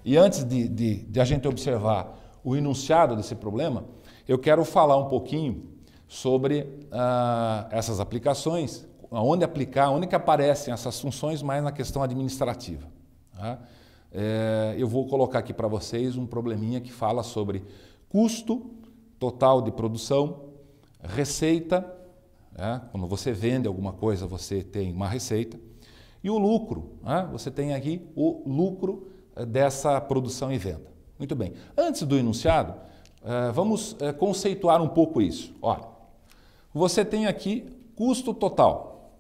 E antes de a gente observar o enunciado desse problema, eu quero falar um pouquinho sobre essas aplicações, onde aplicar, onde que aparecem essas funções mais na questão administrativa. Tá? Eu vou colocar aqui para vocês um probleminha que fala sobre custo total de produção, receita, quando você vende alguma coisa você tem uma receita, e o lucro, você tem aqui o lucro dessa produção e venda. Muito bem. Antes do enunciado, vamos conceituar um pouco isso. Olha, você tem aqui custo total.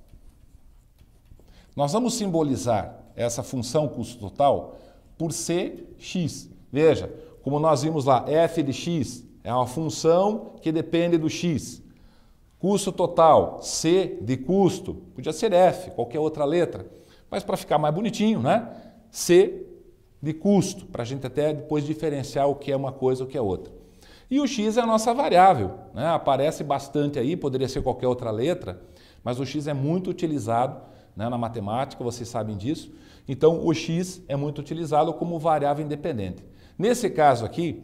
Nós vamos simbolizar essa função custo total por Cx. Veja, como nós vimos lá, f de x é uma função que depende do x. Custo total, C de custo, podia ser F, qualquer outra letra, mas para ficar mais bonitinho, né? C de custo, para a gente até depois diferenciar o que é uma coisa e o que é outra. E o x é a nossa variável, né? Aparece bastante aí, poderia ser qualquer outra letra, mas o x é muito utilizado, né, na matemática, vocês sabem disso. Então, o x é muito utilizado como variável independente. Nesse caso aqui,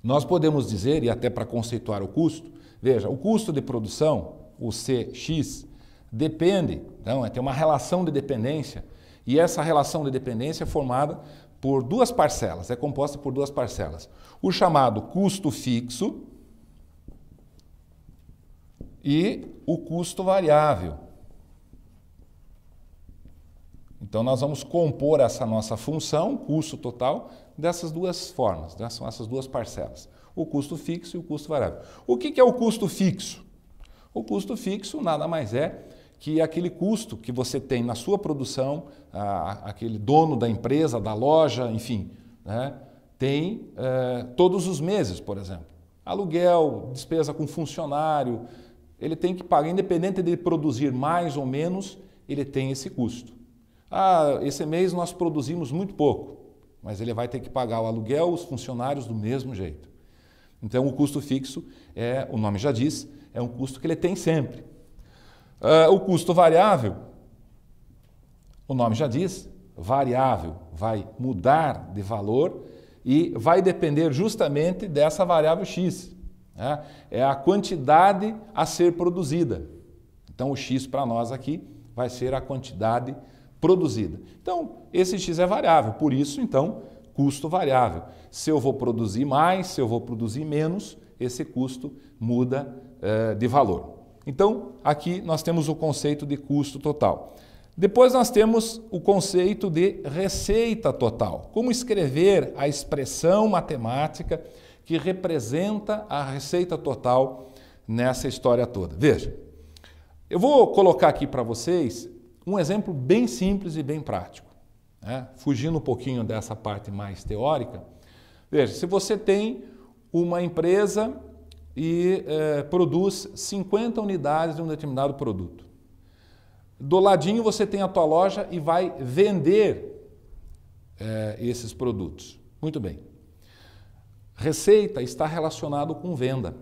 nós podemos dizer, e até para conceituar o custo, veja, o custo de produção, o Cx, depende, então, tem uma relação de dependência, e essa relação de dependência é formada por duas parcelas, é composta por duas parcelas. O chamado custo fixo e o custo variável. Então, nós vamos compor essa nossa função, custo total, dessas duas formas, são essas duas parcelas, o custo fixo e o custo variável. O que é o custo fixo? O custo fixo nada mais é que aquele custo que você tem na sua produção, aquele dono da empresa, da loja, enfim, né, tem todos os meses, por exemplo. Aluguel, despesa com funcionário, ele tem que pagar, independente de produzir mais ou menos, ele tem esse custo. Esse mês nós produzimos muito pouco, mas ele vai ter que pagar o aluguel, os funcionários do mesmo jeito. Então, o custo fixo, o nome já diz, é um custo que ele tem sempre. O custo variável, o nome já diz, variável, vai mudar de valor e vai depender justamente dessa variável x. Né? É a quantidade a ser produzida. Então, o x para nós aqui vai ser a quantidade produzida. Então, esse x é variável, por isso, então, custo variável. Se eu vou produzir mais, se eu vou produzir menos, esse custo muda de valor. Então, aqui nós temos o conceito de custo total. Depois nós temos o conceito de receita total. Como escrever a expressão matemática que representa a receita total nessa história toda. Veja, eu vou colocar aqui para vocês um exemplo bem simples e bem prático, né? Fugindo um pouquinho dessa parte mais teórica. Veja, se você tem uma empresa e produz 50 unidades de um determinado produto. Do ladinho você tem a tua loja e vai vender esses produtos. Muito bem. Receita está relacionado com venda.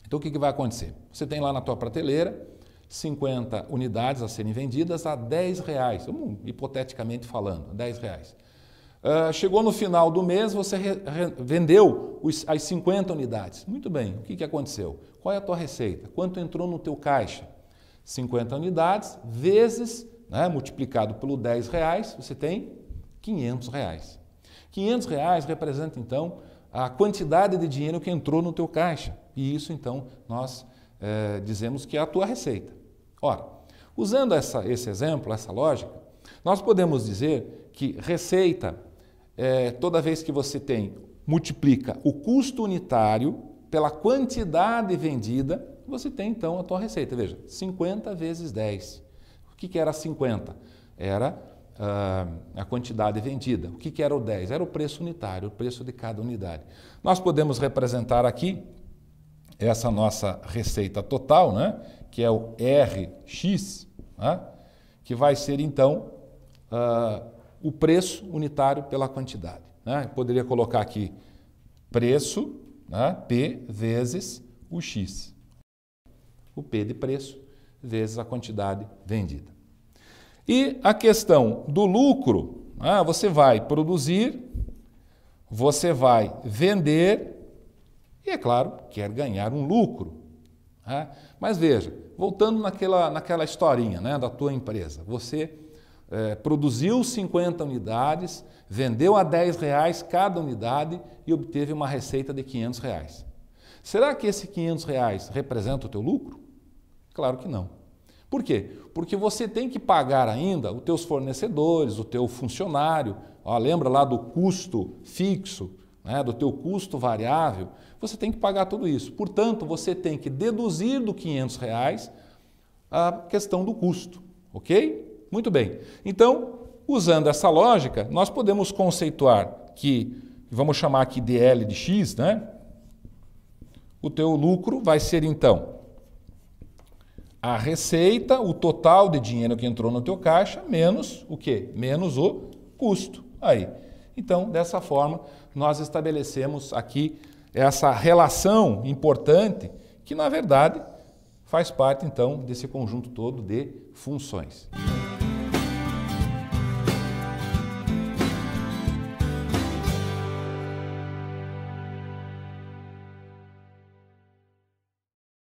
Então o que vai acontecer? Você tem lá na tua prateleira 50 unidades a serem vendidas a R$10, hipoteticamente falando, R$10. Chegou no final do mês, você vendeu as 50 unidades. Muito bem, o que aconteceu? Qual é a tua receita? Quanto entrou no teu caixa? 50 unidades vezes, né, multiplicado pelo R$10, você tem R$500. R$500 representa, então, a quantidade de dinheiro que entrou no teu caixa. E isso, então, nós dizemos que é a tua receita. Ora, usando esse exemplo, essa lógica, nós podemos dizer que receita, toda vez que você multiplica o custo unitário pela quantidade vendida, você tem então a tua receita. Veja, 50 vezes 10. O que era 50? Era a quantidade vendida. O que era o 10? Era o preço unitário, o preço de cada unidade. Nós podemos representar aqui essa nossa receita total, né? Que é o Rx, né? Que vai ser então o preço unitário pela quantidade. Né? Eu poderia colocar aqui preço, né? P vezes o X. O P de preço vezes a quantidade vendida. E a questão do lucro, você vai produzir você vai vender e, é claro, quer ganhar um lucro. Né? Mas veja, voltando naquela historinha, né, da tua empresa, você produziu 50 unidades, vendeu a R$10 cada unidade e obteve uma receita de R$500. Será que esse R$500 representa o teu lucro? Claro que não. Por quê? Porque você tem que pagar ainda os teus fornecedores, o teu funcionário. Lembra lá do custo fixo, né, do teu custo variável? Você tem que pagar tudo isso. Portanto, você tem que deduzir do R$500 a questão do custo. Ok? Muito bem. Então, usando essa lógica, nós podemos conceituar que, vamos chamar aqui de L de X, né? O teu lucro vai ser, então, a receita, o total de dinheiro que entrou no teu caixa, menos o quê? Menos o custo. Aí. Então, dessa forma, nós estabelecemos aqui essa relação importante que, na verdade, faz parte, então, desse conjunto todo de funções.